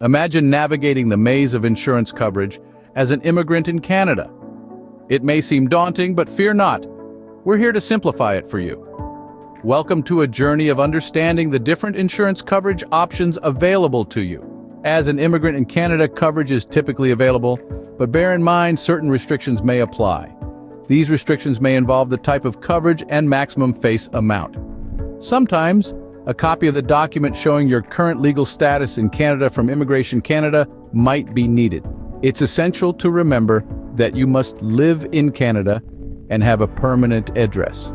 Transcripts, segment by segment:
Imagine navigating the maze of insurance coverage as an immigrant in Canada. It may seem daunting, but fear not. We're here to simplify it for you. Welcome to a journey of understanding the different insurance coverage options available to you. As an immigrant in Canada, coverage is typically available, but bear in mind certain restrictions may apply. These restrictions may involve the type of coverage and maximum face amount. Sometimes, a copy of the document showing your current legal status in Canada from Immigration Canada might be needed. It's essential to remember that you must live in Canada and have a permanent address.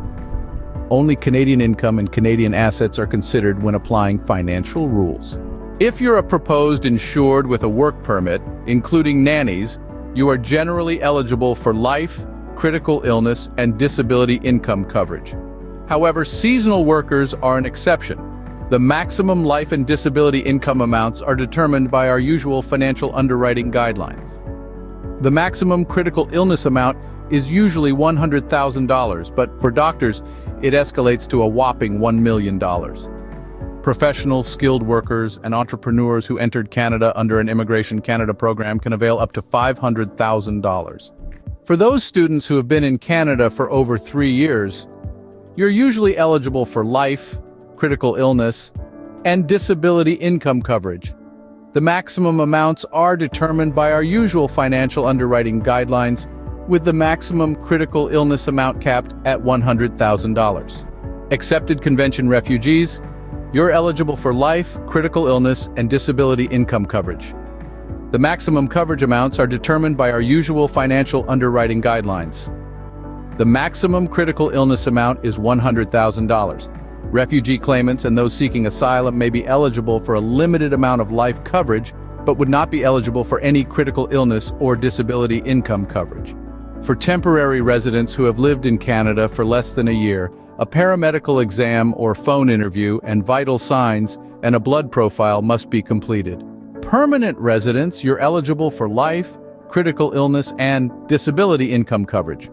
Only Canadian income and Canadian assets are considered when applying financial rules. If you're a proposed insured with a work permit, including nannies, you are generally eligible for life, critical illness, and disability income coverage. However, seasonal workers are an exception. The maximum life and disability income amounts are determined by our usual financial underwriting guidelines. The maximum critical illness amount is usually $100,000, but for doctors, it escalates to a whopping $1 million. Professional, skilled workers, and entrepreneurs who entered Canada under an Immigration Canada program can avail up to $500,000. For those students who have been in Canada for over 3 years, you're usually eligible for life, critical illness, and disability income coverage. The maximum amounts are determined by our usual financial underwriting guidelines, with the maximum critical illness amount capped at $100,000. Accepted convention refugees, you're eligible for life, critical illness, and disability income coverage. The maximum coverage amounts are determined by our usual financial underwriting guidelines. The maximum critical illness amount is $100,000. Refugee claimants and those seeking asylum may be eligible for a limited amount of life coverage, but would not be eligible for any critical illness or disability income coverage. For temporary residents who have lived in Canada for less than a year, a paramedical exam or phone interview and vital signs and a blood profile must be completed. Permanent residents, you're eligible for life, critical illness, and disability income coverage.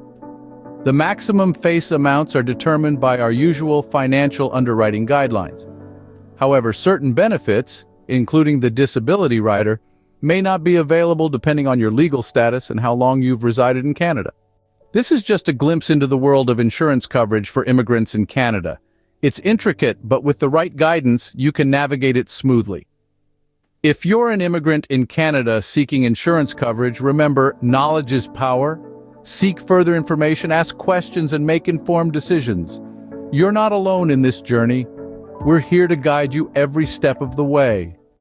The maximum face amounts are determined by our usual financial underwriting guidelines. However, certain benefits, including the disability rider, may not be available depending on your legal status and how long you've resided in Canada. This is just a glimpse into the world of insurance coverage for immigrants in Canada. It's intricate, but with the right guidance, you can navigate it smoothly. If you're an immigrant in Canada seeking insurance coverage, remember, knowledge is power. Seek further information, ask questions, and make informed decisions. You're not alone in this journey. We're here to guide you every step of the way.